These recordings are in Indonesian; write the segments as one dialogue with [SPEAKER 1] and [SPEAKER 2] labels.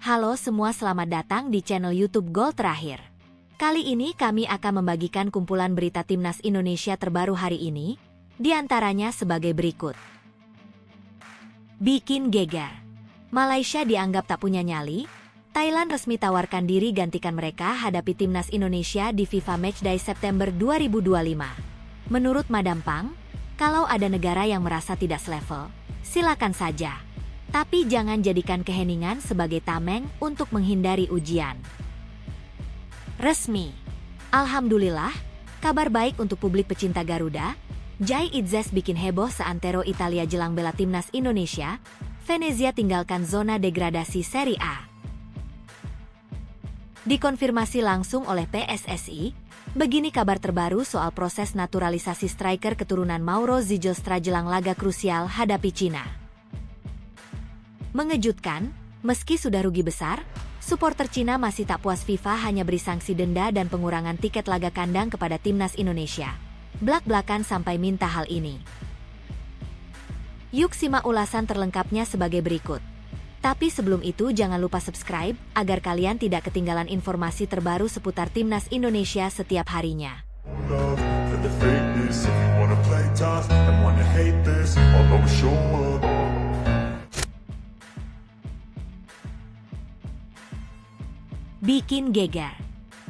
[SPEAKER 1] Halo semua, selamat datang di channel YouTube Gol Terakhir. Kali ini kami akan membagikan kumpulan berita timnas Indonesia terbaru hari ini, di antaranya sebagai berikut. Bikin geger. Malaysia dianggap tak punya nyali. Thailand resmi tawarkan diri gantikan mereka hadapi timnas Indonesia di FIFA Matchday September 2025. Menurut Madam Pang, kalau ada negara yang merasa tidak selevel, silakan saja. Tapi jangan jadikan keheningan sebagai tameng untuk menghindari ujian. Resmi. Alhamdulillah, kabar baik untuk publik pecinta Garuda. Jai Itzes bikin heboh seantero Italia jelang bela timnas Indonesia. Venezia tinggalkan zona degradasi Serie A. Dikonfirmasi langsung oleh PSSI, begini kabar terbaru soal proses naturalisasi striker keturunan Mauro Ziljestra jelang laga krusial hadapi Cina. Mengejutkan, meski sudah rugi besar, supporter Cina masih tak puas FIFA hanya beri sanksi denda dan pengurangan tiket laga kandang kepada timnas Indonesia. Blak-blakan sampai minta hal ini. Yuk simak ulasan terlengkapnya sebagai berikut. Tapi sebelum itu jangan lupa subscribe, agar kalian tidak ketinggalan informasi terbaru seputar timnas Indonesia setiap harinya. Bikin geger.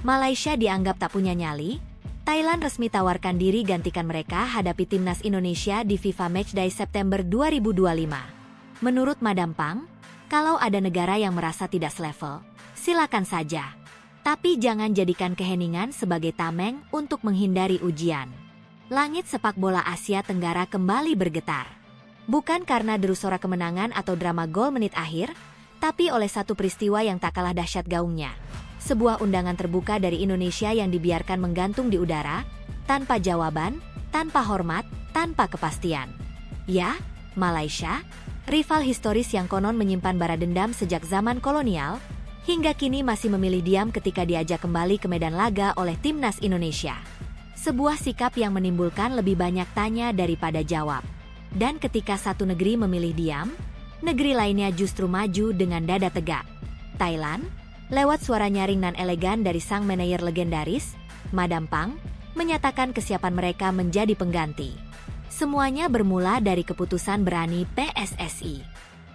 [SPEAKER 1] Malaysia dianggap tak punya nyali. Thailand resmi tawarkan diri gantikan mereka hadapi timnas Indonesia di FIFA Matchday September 2025. Menurut Madam Pang, kalau ada negara yang merasa tidak selevel, silakan saja. Tapi jangan jadikan keheningan sebagai tameng untuk menghindari ujian. Langit sepak bola Asia Tenggara kembali bergetar. Bukan karena deru sorak kemenangan atau drama gol menit akhir, tapi oleh satu peristiwa yang tak kalah dahsyat gaungnya. Sebuah undangan terbuka dari Indonesia yang dibiarkan menggantung di udara, tanpa jawaban, tanpa hormat, tanpa kepastian. Ya, Malaysia, rival historis yang konon menyimpan bara dendam sejak zaman kolonial, hingga kini masih memilih diam ketika diajak kembali ke medan laga oleh timnas Indonesia. Sebuah sikap yang menimbulkan lebih banyak tanya daripada jawab. Dan ketika satu negeri memilih diam, negeri lainnya justru maju dengan dada tegak. Thailand, lewat suara nyaring nan elegan dari sang manajer legendaris, Madam Pang, menyatakan kesiapan mereka menjadi pengganti. Semuanya bermula dari keputusan berani PSSI.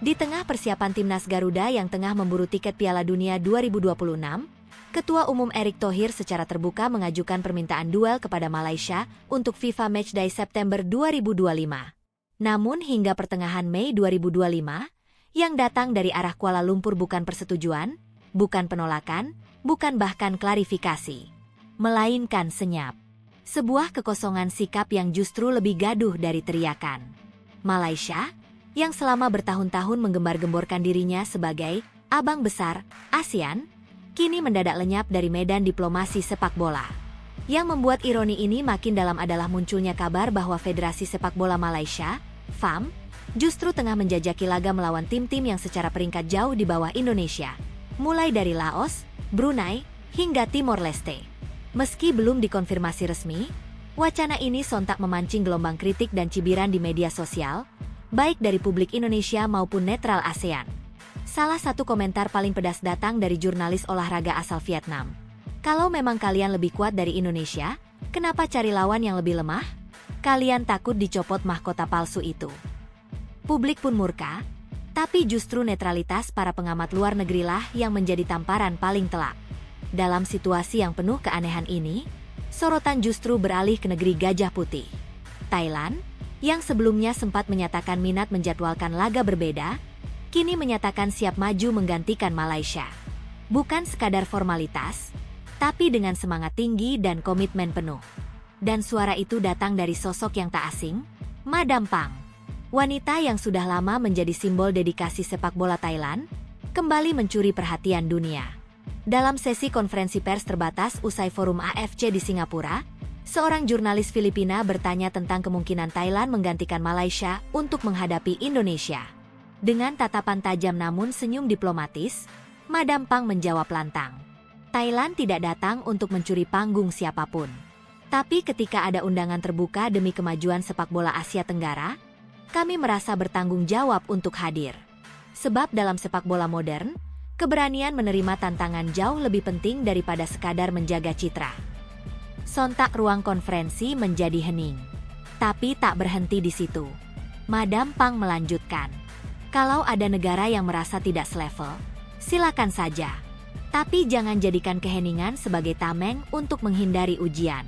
[SPEAKER 1] Di tengah persiapan timnas Garuda yang tengah memburu tiket Piala Dunia 2026, Ketua Umum Erick Thohir secara terbuka mengajukan permintaan duel kepada Malaysia untuk FIFA Matchday September 2025. Namun hingga pertengahan Mei 2025, yang datang dari arah Kuala Lumpur bukan persetujuan, bukan penolakan, bukan bahkan klarifikasi, melainkan senyap. Sebuah kekosongan sikap yang justru lebih gaduh dari teriakan. Malaysia, yang selama bertahun-tahun menggembar-gemborkan dirinya sebagai abang besar ASEAN, kini mendadak lenyap dari medan diplomasi sepak bola. Yang membuat ironi ini makin dalam adalah munculnya kabar bahwa Federasi Sepak Bola Malaysia, FAM, justru tengah menjajaki laga melawan tim-tim yang secara peringkat jauh di bawah Indonesia, mulai dari Laos, Brunei, hingga Timor Leste. Meski belum dikonfirmasi resmi, wacana ini sontak memancing gelombang kritik dan cibiran di media sosial, baik dari publik Indonesia maupun netral ASEAN. Salah satu komentar paling pedas datang dari jurnalis olahraga asal Vietnam. Kalau memang kalian lebih kuat dari Indonesia, kenapa cari lawan yang lebih lemah? Kalian takut dicopot mahkota palsu itu. Publik pun murka, tapi justru netralitas para pengamat luar negerilah yang menjadi tamparan paling telak. Dalam situasi yang penuh keanehan ini, sorotan justru beralih ke negeri Gajah Putih. Thailand, yang sebelumnya sempat menyatakan minat menjadwalkan laga berbeda, kini menyatakan siap maju menggantikan Malaysia. Bukan sekadar formalitas, tapi dengan semangat tinggi dan komitmen penuh. Dan suara itu datang dari sosok yang tak asing, Madam Pang. Wanita yang sudah lama menjadi simbol dedikasi sepak bola Thailand, kembali mencuri perhatian dunia. Dalam sesi konferensi pers terbatas usai forum AFC di Singapura, seorang jurnalis Filipina bertanya tentang kemungkinan Thailand menggantikan Malaysia untuk menghadapi Indonesia. Dengan tatapan tajam namun senyum diplomatis, Madam Pang menjawab lantang. Thailand tidak datang untuk mencuri panggung siapapun. Tapi ketika ada undangan terbuka demi kemajuan sepak bola Asia Tenggara, kami merasa bertanggung jawab untuk hadir. Sebab dalam sepak bola modern, Keberanian menerima tantangan jauh lebih penting daripada sekadar menjaga citra. Sontak ruang konferensi menjadi hening. Tapi tak berhenti di situ. Madam Pang melanjutkan. Kalau ada negara yang merasa tidak selevel, silakan saja. Tapi jangan jadikan keheningan sebagai tameng untuk menghindari ujian.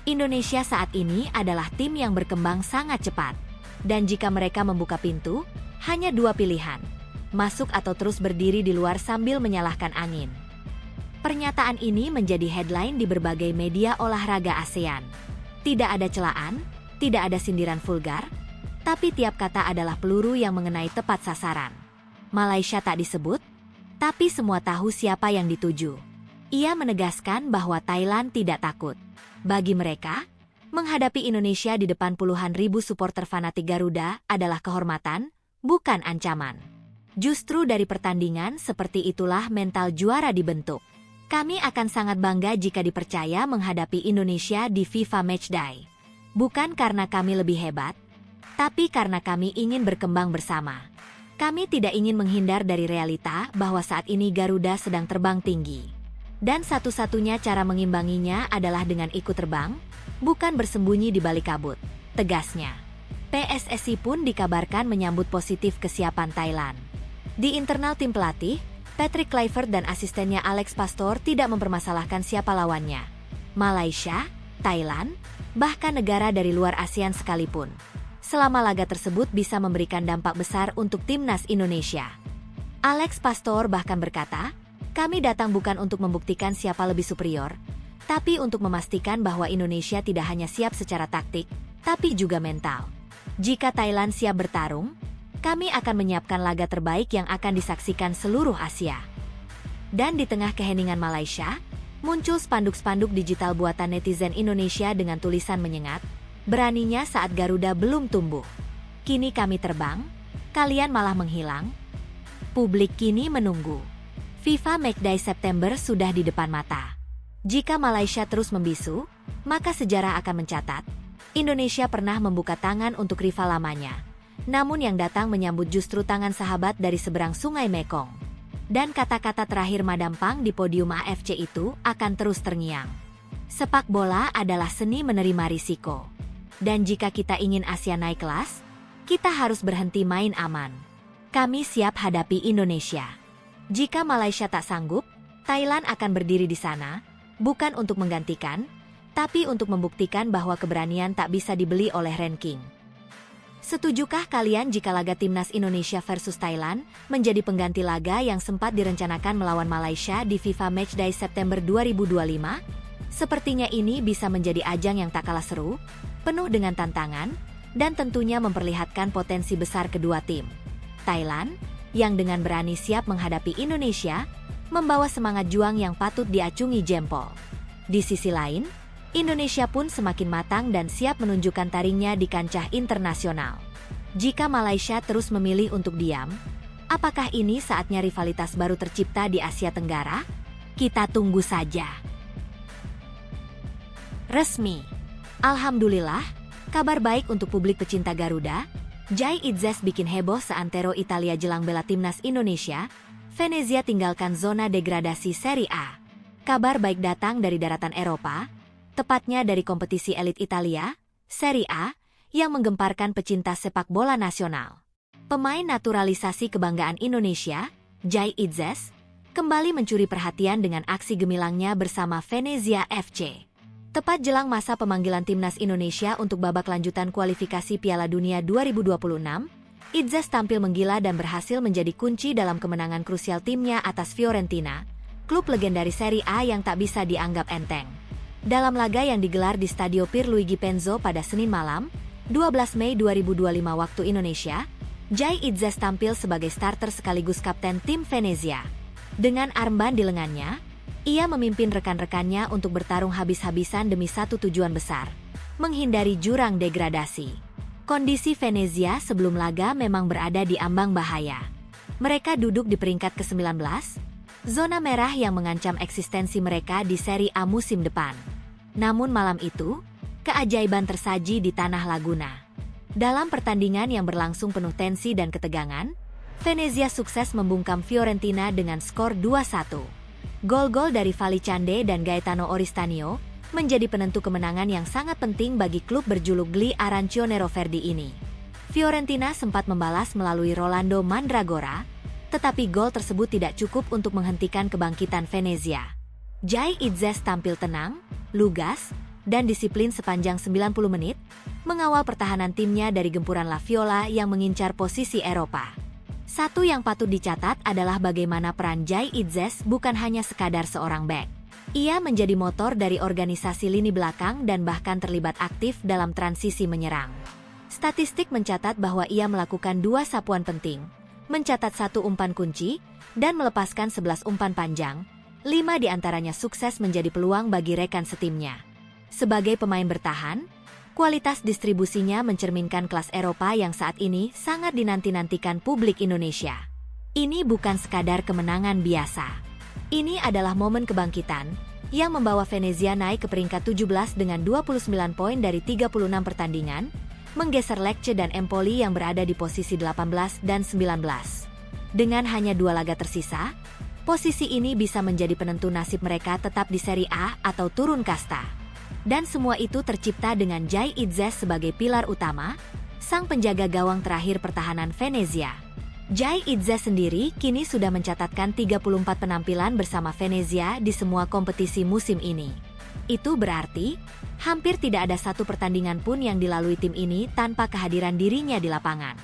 [SPEAKER 1] Indonesia saat ini adalah tim yang berkembang sangat cepat. Dan jika mereka membuka pintu, hanya dua pilihan. Masuk atau terus berdiri di luar sambil menyalahkan angin. Pernyataan ini menjadi headline di berbagai media olahraga ASEAN. Tidak ada celaan, tidak ada sindiran vulgar, tapi tiap kata adalah peluru yang mengenai tepat sasaran. Malaysia tak disebut, tapi semua tahu siapa yang dituju. Ia menegaskan bahwa Thailand tidak takut. Bagi mereka, menghadapi Indonesia di depan puluhan ribu supporter fanatik Garuda adalah kehormatan, bukan ancaman. Justru dari pertandingan seperti itulah mental juara dibentuk. Kami akan sangat bangga jika dipercaya menghadapi Indonesia di FIFA Matchday. Bukan karena kami lebih hebat, tapi karena kami ingin berkembang bersama. Kami tidak ingin menghindar dari realita bahwa saat ini Garuda sedang terbang tinggi. Dan satu-satunya cara mengimbanginya adalah dengan ikut terbang, bukan bersembunyi di balik kabut, tegasnya. PSSI pun dikabarkan menyambut positif kesiapan Thailand. Di internal tim pelatih, Patrick Kluivert dan asistennya Alex Pastoor tidak mempermasalahkan siapa lawannya. Malaysia, Thailand, bahkan negara dari luar ASEAN sekalipun. Selama laga tersebut bisa memberikan dampak besar untuk timnas Indonesia. Alex Pastoor bahkan berkata, kami datang bukan untuk membuktikan siapa lebih superior, tapi untuk memastikan bahwa Indonesia tidak hanya siap secara taktik, tapi juga mental. Jika Thailand siap bertarung, kami akan menyiapkan laga terbaik yang akan disaksikan seluruh Asia. Dan di tengah keheningan Malaysia, muncul spanduk-spanduk digital buatan netizen Indonesia dengan tulisan menyengat, beraninya saat Garuda belum tumbuh. Kini kami terbang, kalian malah menghilang. Publik kini menunggu. FIFA Matchday September sudah di depan mata. Jika Malaysia terus membisu, maka sejarah akan mencatat, Indonesia pernah membuka tangan untuk rival lamanya. Namun yang datang menyambut justru tangan sahabat dari seberang Sungai Mekong. Dan kata-kata terakhir Madam Pang di podium AFC itu akan terus terngiang. Sepak bola adalah seni menerima risiko. Dan jika kita ingin Asia naik kelas, kita harus berhenti main aman. Kami siap hadapi Indonesia. Jika Malaysia tak sanggup, Thailand akan berdiri di sana, bukan untuk menggantikan, tapi untuk membuktikan bahwa keberanian tak bisa dibeli oleh ranking. Setujukah kalian jika laga timnas Indonesia versus Thailand menjadi pengganti laga yang sempat direncanakan melawan Malaysia di FIFA Matchday September 2025? Sepertinya ini bisa menjadi ajang yang tak kalah seru, penuh dengan tantangan, dan tentunya memperlihatkan potensi besar kedua tim. Thailand, yang dengan berani siap menghadapi Indonesia, membawa semangat juang yang patut diacungi jempol. Di sisi lain, Indonesia pun semakin matang dan siap menunjukkan taringnya di kancah internasional. Jika Malaysia terus memilih untuk diam, apakah ini saatnya rivalitas baru tercipta di Asia Tenggara? Kita tunggu saja. Resmi. Alhamdulillah, kabar baik untuk publik pecinta Garuda. Jai Itzes bikin heboh seantero Italia jelang bela timnas Indonesia. Venezia tinggalkan zona degradasi Serie A. Kabar baik datang dari daratan Eropa, tepatnya dari kompetisi elit Italia, Serie A, yang menggemparkan pecinta sepak bola nasional. Pemain naturalisasi kebanggaan Indonesia, Jai Itzes, kembali mencuri perhatian dengan aksi gemilangnya bersama Venezia FC. Tepat jelang masa pemanggilan timnas Indonesia untuk babak lanjutan kualifikasi Piala Dunia 2026, Itzes tampil menggila dan berhasil menjadi kunci dalam kemenangan krusial timnya atas Fiorentina, klub legendaris Serie A yang tak bisa dianggap enteng. Dalam laga yang digelar di Stadio Pierluigi Penzo pada Senin malam, 12 Mei 2025 waktu Indonesia, Jai Itzes tampil sebagai starter sekaligus kapten tim Venezia. Dengan armband di lengannya, ia memimpin rekan-rekannya untuk bertarung habis-habisan demi satu tujuan besar, menghindari jurang degradasi. Kondisi Venezia sebelum laga memang berada di ambang bahaya. Mereka duduk di peringkat ke-19, zona merah yang mengancam eksistensi mereka di Serie A musim depan. Namun malam itu, keajaiban tersaji di Tanah Laguna. Dalam pertandingan yang berlangsung penuh tensi dan ketegangan, Venezia sukses membungkam Fiorentina dengan skor 2-1. Gol-gol dari Valicande dan Gaetano Oristanio menjadi penentu kemenangan yang sangat penting bagi klub berjuluk Gli Arancione Verdi ini. Fiorentina sempat membalas melalui Rolando Mandragora, tetapi gol tersebut tidak cukup untuk menghentikan kebangkitan Venezia. Jai Itzes tampil tenang, lugas, dan disiplin sepanjang 90 menit, mengawal pertahanan timnya dari gempuran La Viola yang mengincar posisi Eropa. Satu yang patut dicatat adalah bagaimana peran Jai Itzes bukan hanya sekadar seorang bek. Ia menjadi motor dari organisasi lini belakang dan bahkan terlibat aktif dalam transisi menyerang. Statistik mencatat bahwa ia melakukan 2 sapuan penting, mencatat 1 umpan kunci, dan melepaskan 11 umpan panjang, 5 diantaranya sukses menjadi peluang bagi rekan setimnya. Sebagai pemain bertahan, kualitas distribusinya mencerminkan kelas Eropa yang saat ini sangat dinanti-nantikan publik Indonesia. Ini bukan sekadar kemenangan biasa. Ini adalah momen kebangkitan yang membawa Venezia naik ke peringkat 17 dengan 29 poin dari 36 pertandingan, menggeser Lecce dan Empoli yang berada di posisi 18 dan 19. Dengan hanya 2 laga tersisa, posisi ini bisa menjadi penentu nasib mereka tetap di Serie A atau turun kasta. Dan semua itu tercipta dengan Jai Itzes sebagai pilar utama, sang penjaga gawang terakhir pertahanan Venezia. Jai Itzes sendiri kini sudah mencatatkan 34 penampilan bersama Venezia di semua kompetisi musim ini. Itu berarti, hampir tidak ada satu pertandingan pun yang dilalui tim ini tanpa kehadiran dirinya di lapangan.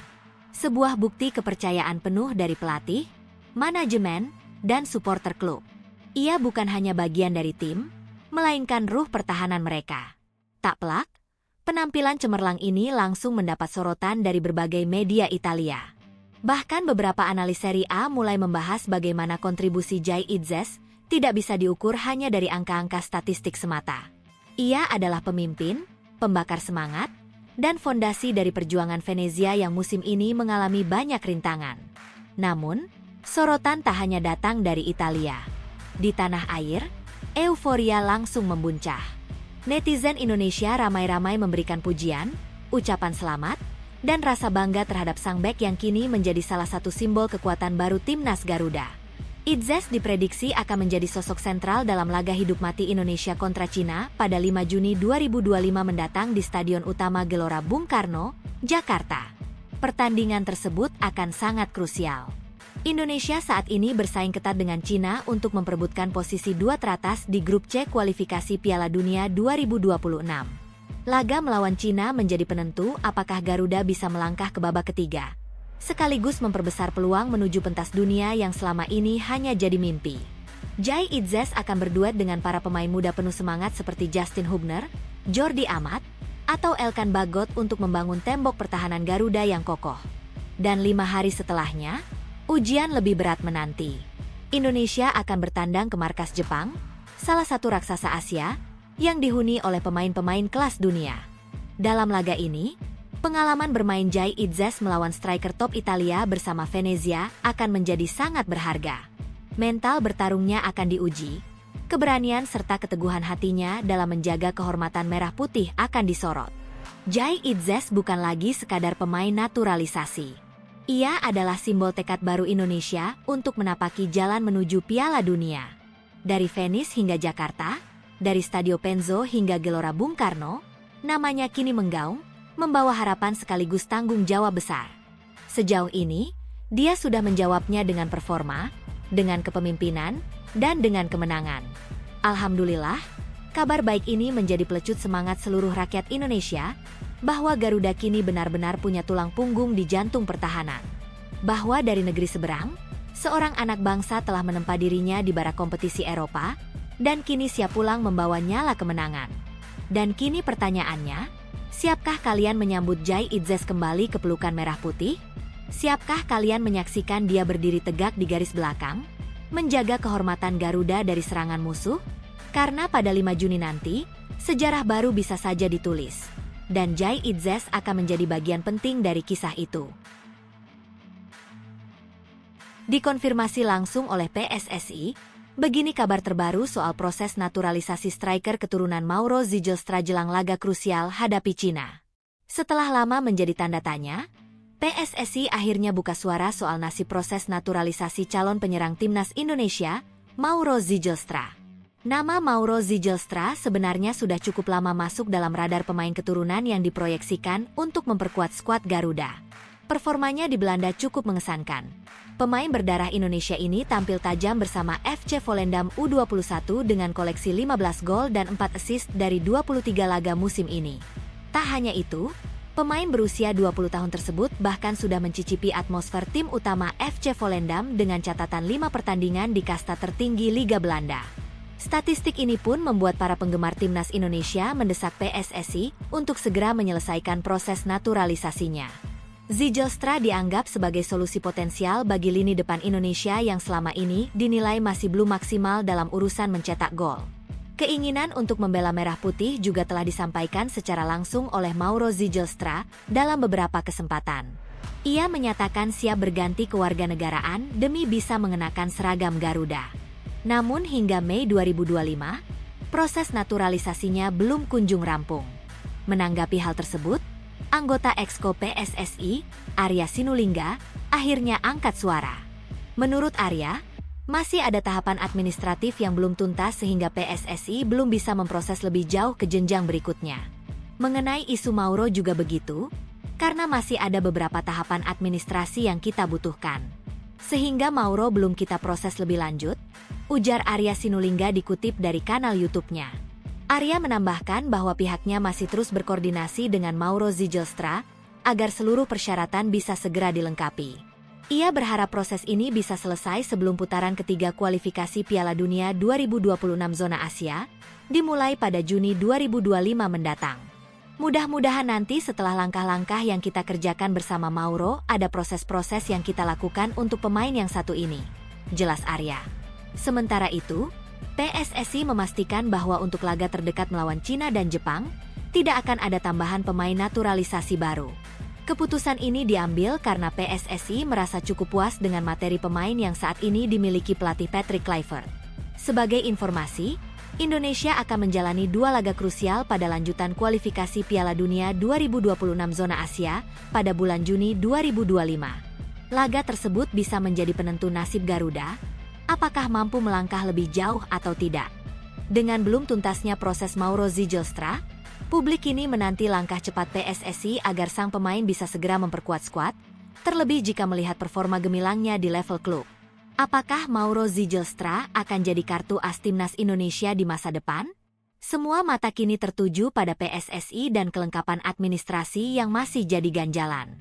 [SPEAKER 1] Sebuah bukti kepercayaan penuh dari pelatih, manajemen, dan supporter klub. Ia bukan hanya bagian dari tim, melainkan ruh pertahanan mereka. Tak pelak, penampilan cemerlang ini langsung mendapat sorotan dari berbagai media Italia. Bahkan beberapa analis Serie A mulai membahas bagaimana kontribusi Jai Itzes tidak bisa diukur hanya dari angka-angka statistik semata. Ia adalah pemimpin, pembakar semangat, dan fondasi dari perjuangan Venezia yang musim ini mengalami banyak rintangan. Namun, sorotan tak hanya datang dari Italia. Di tanah air, euforia langsung membuncah. Netizen Indonesia ramai-ramai memberikan pujian, ucapan selamat, dan rasa bangga terhadap sang bek yang kini menjadi salah satu simbol kekuatan baru timnas Garuda. Itzes diprediksi akan menjadi sosok sentral dalam laga hidup mati Indonesia kontra Cina pada 5 Juni 2025 mendatang di Stadion Utama Gelora Bung Karno, Jakarta. Pertandingan tersebut akan sangat krusial. Indonesia saat ini bersaing ketat dengan Cina untuk memperebutkan posisi 2 teratas di grup C kualifikasi Piala Dunia 2026. Laga melawan Cina menjadi penentu apakah Garuda bisa melangkah ke babak ketiga, sekaligus memperbesar peluang menuju pentas dunia yang selama ini hanya jadi mimpi. Jai Itzes akan berduet dengan para pemain muda penuh semangat seperti Justin Hubner, Jordi Amat, atau Elkan Bagot untuk membangun tembok pertahanan Garuda yang kokoh. Dan 5 hari setelahnya, ujian lebih berat menanti. Indonesia akan bertandang ke markas Jepang, salah satu raksasa Asia, yang dihuni oleh pemain-pemain kelas dunia. Dalam laga ini, pengalaman bermain Jai Itzes melawan striker top Italia bersama Venezia akan menjadi sangat berharga. Mental bertarungnya akan diuji, keberanian serta keteguhan hatinya dalam menjaga kehormatan merah putih akan disorot. Jai Itzes bukan lagi sekadar pemain naturalisasi. Ia adalah simbol tekad baru Indonesia untuk menapaki jalan menuju Piala Dunia. Dari Venice hingga Jakarta, dari Stadio Penzo hingga Gelora Bung Karno, namanya kini menggaung, membawa harapan sekaligus tanggung jawab besar. Sejauh ini, dia sudah menjawabnya dengan performa, dengan kepemimpinan, dan dengan kemenangan. Alhamdulillah, kabar baik ini menjadi pelecut semangat seluruh rakyat Indonesia, bahwa Garuda kini benar-benar punya tulang punggung di jantung pertahanan. Bahwa dari negeri seberang, seorang anak bangsa telah menempa dirinya di barak kompetisi Eropa, dan kini siap pulang membawa nyala kemenangan. Dan kini pertanyaannya, siapkah kalian menyambut Jai Itzes kembali ke pelukan merah putih? Siapkah kalian menyaksikan dia berdiri tegak di garis belakang, menjaga kehormatan Garuda dari serangan musuh? Karena pada 5 Juni nanti, sejarah baru bisa saja ditulis. Dan Jai Itzes akan menjadi bagian penting dari kisah itu. Dikonfirmasi langsung oleh PSSI, begini kabar terbaru soal proses naturalisasi striker keturunan Mauro Zijlstra jelang laga krusial hadapi Cina. Setelah lama menjadi tanda tanya, PSSI akhirnya buka suara soal nasib proses naturalisasi calon penyerang timnas Indonesia, Mauro Zijlstra. Nama Mauro Zijlstra sebenarnya sudah cukup lama masuk dalam radar pemain keturunan yang diproyeksikan untuk memperkuat skuad Garuda. Performanya di Belanda cukup mengesankan. Pemain berdarah Indonesia ini tampil tajam bersama FC Volendam U21 dengan koleksi 15 gol dan 4 assist dari 23 laga musim ini. Tak hanya itu, pemain berusia 20 tahun tersebut bahkan sudah mencicipi atmosfer tim utama FC Volendam dengan catatan 5 pertandingan di kasta tertinggi Liga Belanda. Statistik ini pun membuat para penggemar timnas Indonesia mendesak PSSI untuk segera menyelesaikan proses naturalisasinya. Zijlstra dianggap sebagai solusi potensial bagi lini depan Indonesia yang selama ini dinilai masih belum maksimal dalam urusan mencetak gol. Keinginan untuk membela Merah Putih juga telah disampaikan secara langsung oleh Mauro Zijlstra dalam beberapa kesempatan. Ia menyatakan siap berganti kewarganegaraan demi bisa mengenakan seragam Garuda. Namun hingga Mei 2025, proses naturalisasinya belum kunjung rampung. Menanggapi hal tersebut, anggota Exco PSSI, Arya Sinulinga, akhirnya angkat suara. Menurut Arya, masih ada tahapan administratif yang belum tuntas sehingga PSSI belum bisa memproses lebih jauh ke jenjang berikutnya. Mengenai isu Mauro juga begitu, karena masih ada beberapa tahapan administrasi yang kita butuhkan. Sehingga Mauro belum kita proses lebih lanjut, ujar Arya Sinulinga dikutip dari kanal YouTube-nya. Arya menambahkan bahwa pihaknya masih terus berkoordinasi dengan Mauro Zijlstra agar seluruh persyaratan bisa segera dilengkapi. Ia berharap proses ini bisa selesai sebelum putaran ketiga kualifikasi Piala Dunia 2026 zona Asia, dimulai pada Juni 2025 mendatang. Mudah-mudahan nanti setelah langkah-langkah yang kita kerjakan bersama Mauro, ada proses-proses yang kita lakukan untuk pemain yang satu ini, jelas Arya. Sementara itu, PSSI memastikan bahwa untuk laga terdekat melawan Cina dan Jepang, tidak akan ada tambahan pemain naturalisasi baru. Keputusan ini diambil karena PSSI merasa cukup puas dengan materi pemain yang saat ini dimiliki pelatih Patrick Kluivert. Sebagai informasi, Indonesia akan menjalani 2 laga krusial pada lanjutan kualifikasi Piala Dunia 2026 zona Asia pada bulan Juni 2025. Laga tersebut bisa menjadi penentu nasib Garuda, apakah mampu melangkah lebih jauh atau tidak. Dengan belum tuntasnya proses Mauro Zijlstra, publik kini menanti langkah cepat PSSI agar sang pemain bisa segera memperkuat skuad, terlebih jika melihat performa gemilangnya di level klub. Apakah Mauro Zijlstra akan jadi kartu as timnas Indonesia di masa depan? Semua mata kini tertuju pada PSSI dan kelengkapan administrasi yang masih jadi ganjalan.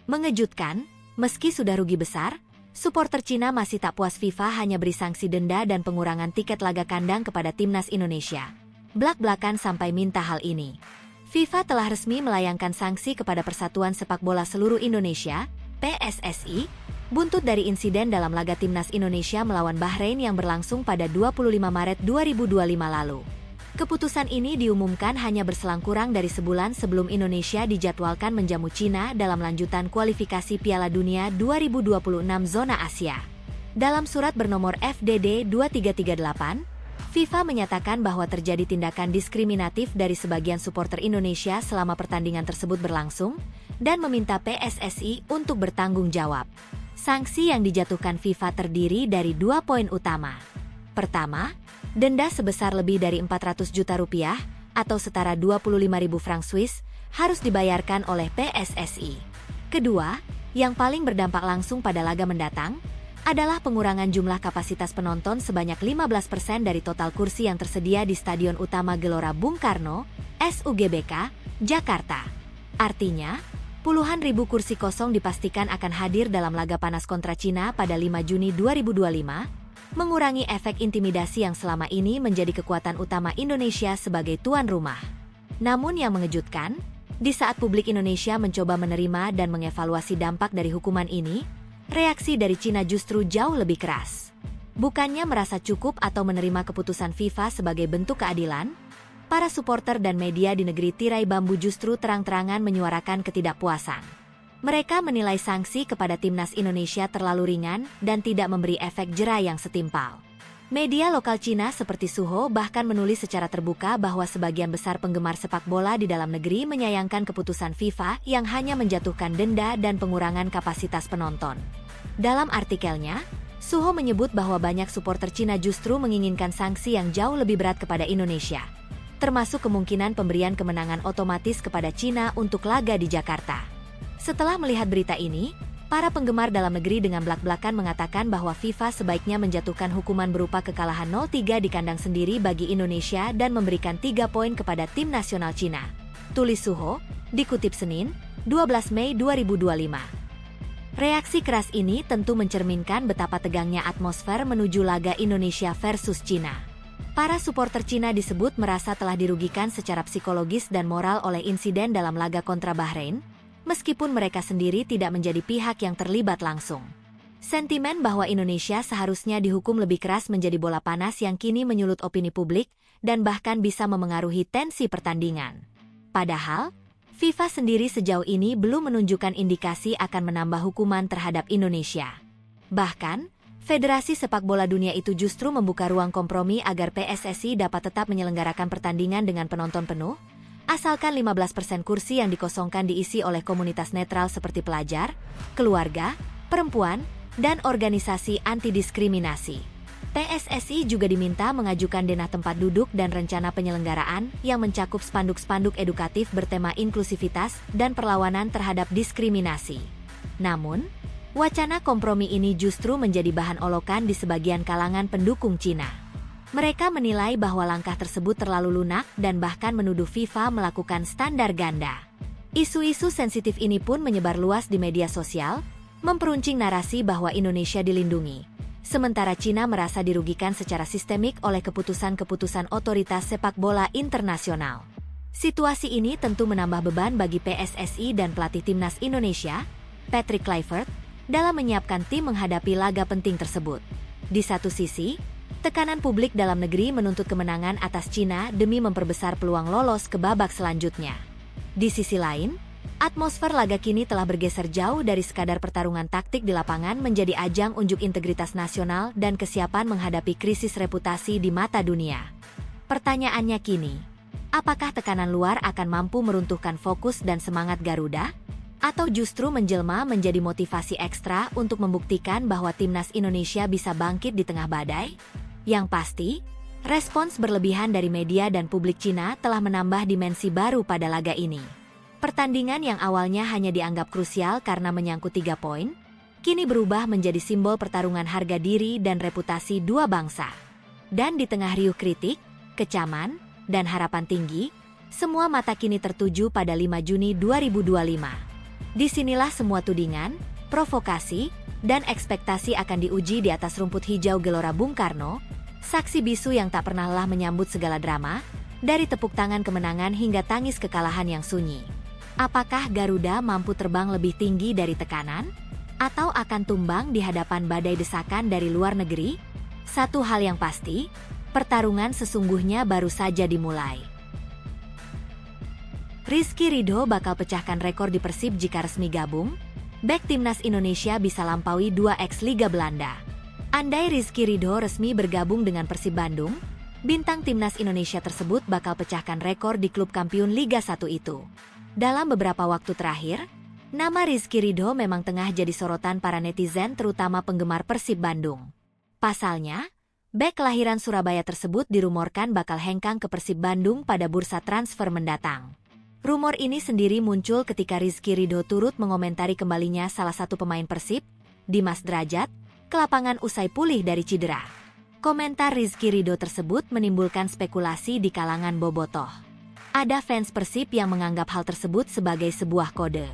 [SPEAKER 1] Mengejutkan, meski sudah rugi besar, supporter Cina masih tak puas FIFA hanya beri sanksi denda dan pengurangan tiket laga kandang kepada timnas Indonesia. Blak-blakan sampai minta hal ini. FIFA telah resmi melayangkan sanksi kepada Persatuan Sepak Bola Seluruh Indonesia, PSSI, buntut dari insiden dalam laga timnas Indonesia melawan Bahrain yang berlangsung pada 25 Maret 2025 lalu. Keputusan ini diumumkan hanya berselang kurang dari sebulan sebelum Indonesia dijadwalkan menjamu Cina dalam lanjutan kualifikasi Piala Dunia 2026 zona Asia. Dalam surat bernomor FDD 2338, FIFA menyatakan bahwa terjadi tindakan diskriminatif dari sebagian supporter Indonesia selama pertandingan tersebut berlangsung, dan meminta PSSI untuk bertanggung jawab. Sanksi yang dijatuhkan FIFA terdiri dari 2 poin utama. Pertama, denda sebesar lebih dari 400 juta rupiah atau setara 25.000 franc Swiss harus dibayarkan oleh PSSI. Kedua, yang paling berdampak langsung pada laga mendatang, adalah pengurangan jumlah kapasitas penonton sebanyak 15% dari total kursi yang tersedia di Stadion Utama Gelora Bung Karno, SUGBK, Jakarta. Artinya, puluhan ribu kursi kosong dipastikan akan hadir dalam laga panas kontra Cina pada 5 Juni 2025, mengurangi efek intimidasi yang selama ini menjadi kekuatan utama Indonesia sebagai tuan rumah. Namun yang mengejutkan, di saat publik Indonesia mencoba menerima dan mengevaluasi dampak dari hukuman ini, reaksi dari Cina justru jauh lebih keras. Bukannya merasa cukup atau menerima keputusan FIFA sebagai bentuk keadilan, para supporter dan media di negeri tirai bambu justru terang-terangan menyuarakan ketidakpuasan. Mereka menilai sanksi kepada timnas Indonesia terlalu ringan dan tidak memberi efek jera yang setimpal. Media lokal Cina seperti Suho bahkan menulis secara terbuka bahwa sebagian besar penggemar sepak bola di dalam negeri menyayangkan keputusan FIFA yang hanya menjatuhkan denda dan pengurangan kapasitas penonton. Dalam artikelnya, Suho menyebut bahwa banyak supporter Cina justru menginginkan sanksi yang jauh lebih berat kepada Indonesia, termasuk kemungkinan pemberian kemenangan otomatis kepada Cina untuk laga di Jakarta. Setelah melihat berita ini, para penggemar dalam negeri dengan belak-belakan mengatakan bahwa FIFA sebaiknya menjatuhkan hukuman berupa kekalahan 0-3 di kandang sendiri bagi Indonesia dan memberikan 3 poin kepada tim nasional Cina. Tulis Suho, dikutip Senin, 12 Mei 2025. Reaksi keras ini tentu mencerminkan betapa tegangnya atmosfer menuju laga Indonesia versus Cina. Para supporter Cina disebut merasa telah dirugikan secara psikologis dan moral oleh insiden dalam laga kontra Bahrain, meskipun mereka sendiri tidak menjadi pihak yang terlibat langsung. Sentimen bahwa Indonesia seharusnya dihukum lebih keras menjadi bola panas yang kini menyulut opini publik dan bahkan bisa memengaruhi tensi pertandingan. Padahal, FIFA sendiri sejauh ini belum menunjukkan indikasi akan menambah hukuman terhadap Indonesia. Bahkan, Federasi Sepak Bola Dunia itu justru membuka ruang kompromi agar PSSI dapat tetap menyelenggarakan pertandingan dengan penonton penuh, asalkan 15% kursi yang dikosongkan diisi oleh komunitas netral seperti pelajar, keluarga, perempuan, dan organisasi anti-diskriminasi. PSSI juga diminta mengajukan denah tempat duduk dan rencana penyelenggaraan yang mencakup spanduk-spanduk edukatif bertema inklusivitas dan perlawanan terhadap diskriminasi. Namun, wacana kompromi ini justru menjadi bahan olokan di sebagian kalangan pendukung Cina. Mereka menilai bahwa langkah tersebut terlalu lunak dan bahkan menuduh FIFA melakukan standar ganda. Isu-isu sensitif ini pun menyebar luas di media sosial, memperuncing narasi bahwa Indonesia dilindungi, sementara Cina merasa dirugikan secara sistemik oleh keputusan-keputusan otoritas sepak bola internasional. Situasi ini tentu menambah beban bagi PSSI dan pelatih timnas Indonesia, Patrick Kluivert, dalam menyiapkan tim menghadapi laga penting tersebut. Di satu sisi, tekanan publik dalam negeri menuntut kemenangan atas Cina demi memperbesar peluang lolos ke babak selanjutnya. Di sisi lain, atmosfer laga kini telah bergeser jauh dari sekadar pertarungan taktik di lapangan menjadi ajang unjuk integritas nasional dan kesiapan menghadapi krisis reputasi di mata dunia. Pertanyaannya kini, apakah tekanan luar akan mampu meruntuhkan fokus dan semangat Garuda? Atau justru menjelma menjadi motivasi ekstra untuk membuktikan bahwa timnas Indonesia bisa bangkit di tengah badai? Yang pasti, respons berlebihan dari media dan publik Cina telah menambah dimensi baru pada laga ini. Pertandingan yang awalnya hanya dianggap krusial karena menyangkut 3 poin, kini berubah menjadi simbol pertarungan harga diri dan reputasi dua bangsa. Dan di tengah riuh kritik, kecaman, dan harapan tinggi, semua mata kini tertuju pada 5 Juni 2025. Disinilah semua tudingan, provokasi, dan ekspektasi akan diuji di atas rumput hijau Gelora Bung Karno, saksi bisu yang tak pernah lelah menyambut segala drama, dari tepuk tangan kemenangan hingga tangis kekalahan yang sunyi. Apakah Garuda mampu terbang lebih tinggi dari tekanan? Atau akan tumbang di hadapan badai desakan dari luar negeri? Satu hal yang pasti, pertarungan sesungguhnya baru saja dimulai. Rizky Ridho bakal pecahkan rekor di Persib jika resmi gabung. Bek timnas Indonesia bisa lampaui 2x Liga Belanda. Andai Rizky Ridho resmi bergabung dengan Persib Bandung, bintang timnas Indonesia tersebut bakal pecahkan rekor di klub kampiun Liga 1 itu. Dalam beberapa waktu terakhir, nama Rizky Ridho memang tengah jadi sorotan para netizen terutama penggemar Persib Bandung. Pasalnya, bek kelahiran Surabaya tersebut dirumorkan bakal hengkang ke Persib Bandung pada bursa transfer mendatang. Rumor ini sendiri muncul ketika Rizky Ridho turut mengomentari kembalinya salah satu pemain Persib, Dimas Drajat, ke lapangan usai pulih dari cedera. Komentar Rizky Ridho tersebut menimbulkan spekulasi di kalangan bobotoh. Ada fans Persib yang menganggap hal tersebut sebagai sebuah kode.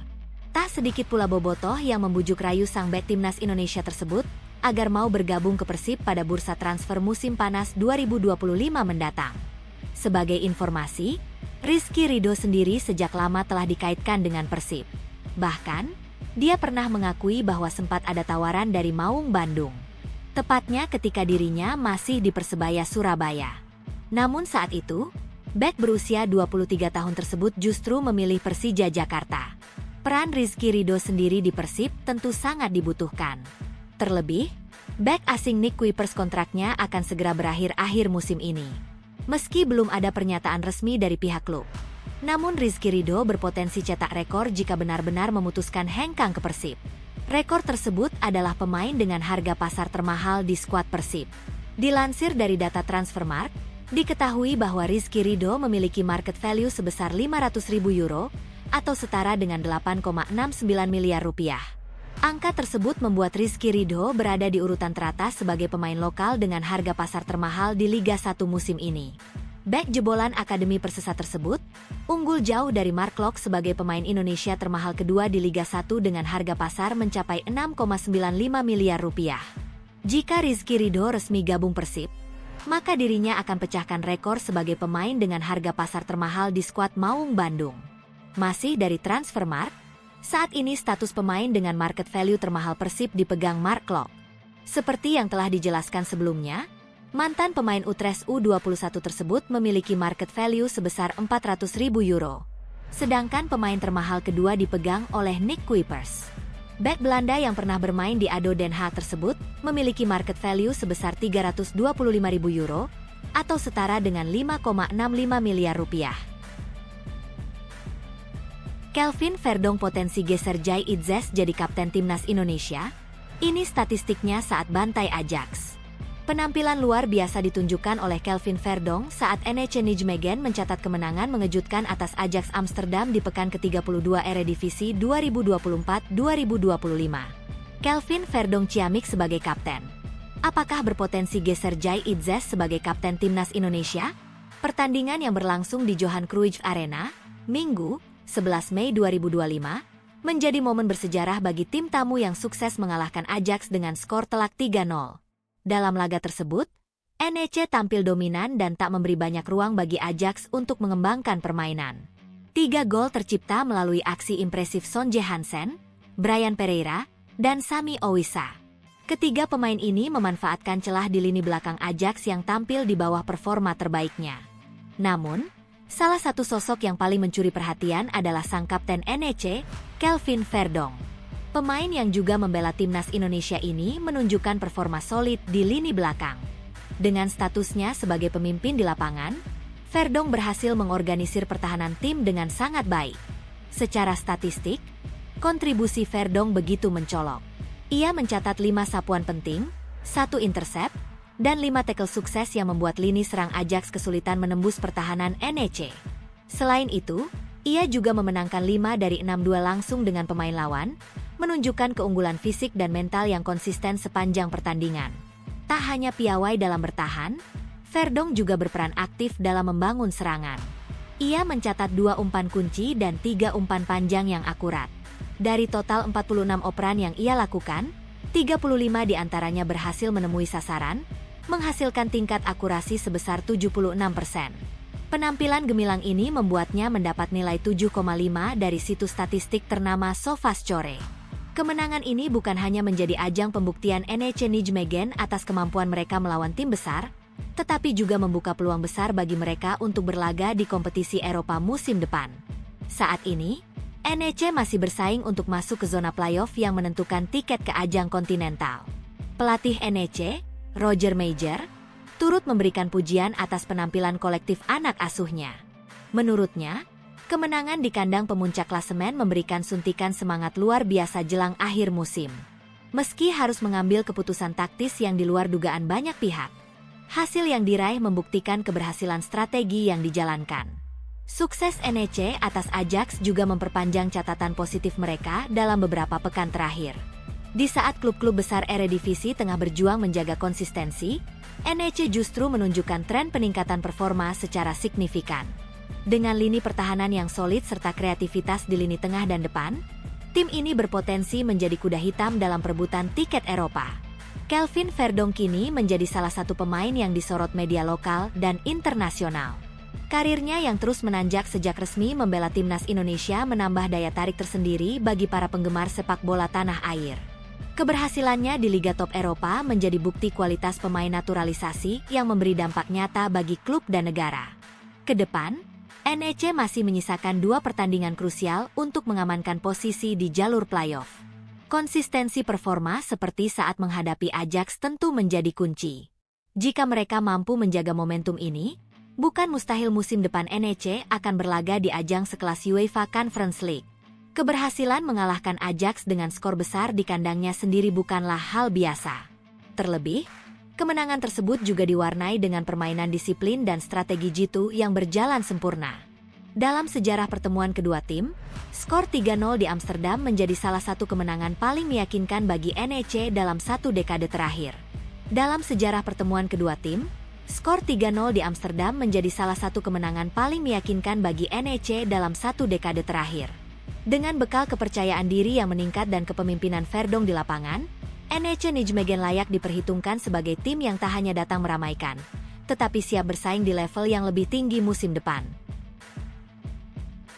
[SPEAKER 1] Tak sedikit pula bobotoh yang membujuk rayu sang bek timnas Indonesia tersebut agar mau bergabung ke Persib pada bursa transfer musim panas 2025 mendatang. Sebagai informasi, Rizky Ridho sendiri sejak lama telah dikaitkan dengan Persib. Bahkan, dia pernah mengakui bahwa sempat ada tawaran dari Maung Bandung. Tepatnya ketika dirinya masih di Persebaya Surabaya. Namun saat itu, bek berusia 23 tahun tersebut justru memilih Persija Jakarta. Peran Rizky Ridho sendiri di Persib tentu sangat dibutuhkan. Terlebih, Bek asing Nick Kuipers kontraknya akan segera berakhir akhir musim ini. Meski belum ada pernyataan resmi dari pihak klub. Namun Rizky Ridho berpotensi cetak rekor jika benar-benar memutuskan hengkang ke Persib. Rekor tersebut adalah pemain dengan harga pasar termahal di skuad Persib. Dilansir dari data Transfermarkt, diketahui bahwa Rizky Ridho memiliki market value sebesar 500.000 euro atau setara dengan 8,69 miliar rupiah. Angka tersebut membuat Rizky Ridho berada di urutan teratas sebagai pemain lokal dengan harga pasar termahal di Liga 1 musim ini. Bek jebolan Akademi Persesa tersebut unggul jauh dari Mark Klok sebagai pemain Indonesia termahal kedua di Liga 1 dengan harga pasar mencapai 6,95 miliar rupiah. Jika Rizky Ridho resmi gabung Persib, maka dirinya akan pecahkan rekor sebagai pemain dengan harga pasar termahal di skuad Maung Bandung. Masih dari Transfermarkt, saat ini status pemain dengan market value termahal Persib dipegang Mark Klok. Seperti yang telah dijelaskan sebelumnya, mantan pemain Utrecht U21 tersebut memiliki market value sebesar 400.000 euro. Sedangkan pemain termahal kedua dipegang oleh Nick Kuipers. Bek Belanda yang pernah bermain di ADO Den Haag tersebut memiliki market value sebesar 325.000 euro atau setara dengan 5,65 miliar rupiah. Kelvin Verdonk potensi geser Jai Itzes jadi kapten timnas Indonesia. Ini statistiknya saat bantai Ajax. Penampilan luar biasa ditunjukkan oleh Kelvin Verdonk saat NEC Nijmegen mencatat kemenangan mengejutkan atas Ajax Amsterdam di pekan ke-32 Eredivisie 2024-2025. Kelvin Verdonk ciamik sebagai kapten. Apakah berpotensi geser Jai Itzes sebagai kapten timnas Indonesia? Pertandingan yang berlangsung di Johan Cruyff Arena, Minggu, 11 Mei 2025, menjadi momen bersejarah bagi tim tamu yang sukses mengalahkan Ajax dengan skor telak 3-0. Dalam laga tersebut, NEC tampil dominan dan tak memberi banyak ruang bagi Ajax untuk mengembangkan permainan. 3 gol tercipta melalui aksi impresif Son Hansen, Brian Pereira, dan Sami Owisa. Ketiga pemain ini memanfaatkan celah di lini belakang Ajax yang tampil di bawah performa terbaiknya. Namun, salah satu sosok yang paling mencuri perhatian adalah sang kapten NEC, Kelvin Verdonk. Pemain yang juga membela timnas Indonesia ini menunjukkan performa solid di lini belakang. Dengan statusnya sebagai pemimpin di lapangan, Verdonk berhasil mengorganisir pertahanan tim dengan sangat baik. Secara statistik, kontribusi Verdonk begitu mencolok. Ia mencatat 5 sapuan penting, 1 intercept, dan 5 tackle sukses yang membuat lini serang Ajax kesulitan menembus pertahanan NEC. Selain itu, ia juga memenangkan 5 dari 6 duel langsung dengan pemain lawan, menunjukkan keunggulan fisik dan mental yang konsisten sepanjang pertandingan. Tak hanya piawai dalam bertahan, Verdonk juga berperan aktif dalam membangun serangan. Ia mencatat 2 umpan kunci dan 3 umpan panjang yang akurat. Dari total 46 operan yang ia lakukan, 35 diantaranya berhasil menemui sasaran, menghasilkan tingkat akurasi sebesar 76%. Penampilan gemilang ini membuatnya mendapat nilai 7,5 dari situs statistik ternama SofaScore. Kemenangan ini bukan hanya menjadi ajang pembuktian NEC Nijmegen atas kemampuan mereka melawan tim besar, tetapi juga membuka peluang besar bagi mereka untuk berlaga di kompetisi Eropa musim depan. Saat ini, NEC masih bersaing untuk masuk ke zona playoff yang menentukan tiket ke ajang kontinental. Pelatih NEC, Roger Meijer, turut memberikan pujian atas penampilan kolektif anak asuhnya. Menurutnya, kemenangan di kandang pemuncak klasemen memberikan suntikan semangat luar biasa jelang akhir musim. Meski harus mengambil keputusan taktis yang di luar dugaan banyak pihak, hasil yang diraih membuktikan keberhasilan strategi yang dijalankan. Sukses NEC atas Ajax juga memperpanjang catatan positif mereka dalam beberapa pekan terakhir. Di saat klub-klub besar Eredivisie tengah berjuang menjaga konsistensi, NEC justru menunjukkan tren peningkatan performa secara signifikan. Dengan lini pertahanan yang solid serta kreativitas di lini tengah dan depan, tim ini berpotensi menjadi kuda hitam dalam perebutan tiket Eropa. Kelvin Verdonk kini menjadi salah satu pemain yang disorot media lokal dan internasional. Karirnya yang terus menanjak sejak resmi membela timnas Indonesia menambah daya tarik tersendiri bagi para penggemar sepak bola tanah air. Keberhasilannya di Liga Top Eropa menjadi bukti kualitas pemain naturalisasi yang memberi dampak nyata bagi klub dan negara. Kedepan, NEC masih menyisakan 2 pertandingan krusial untuk mengamankan posisi di jalur playoff. Konsistensi performa seperti saat menghadapi Ajax tentu menjadi kunci. Jika mereka mampu menjaga momentum ini, bukan mustahil musim depan NEC akan berlaga di ajang sekelas UEFA Conference League. Keberhasilan mengalahkan Ajax dengan skor besar di kandangnya sendiri bukanlah hal biasa. Terlebih, kemenangan tersebut juga diwarnai dengan permainan disiplin dan strategi jitu yang berjalan sempurna. Dalam sejarah pertemuan kedua tim, skor 3-0 di Amsterdam menjadi salah satu kemenangan paling meyakinkan bagi NEC dalam satu dekade terakhir. Dalam sejarah pertemuan kedua tim, skor 3-0 di Amsterdam menjadi salah satu kemenangan paling meyakinkan bagi NEC dalam satu dekade terakhir. Dengan bekal kepercayaan diri yang meningkat dan kepemimpinan Verdong di lapangan, NEC Nijmegen layak diperhitungkan sebagai tim yang tak hanya datang meramaikan, tetapi siap bersaing di level yang lebih tinggi musim depan.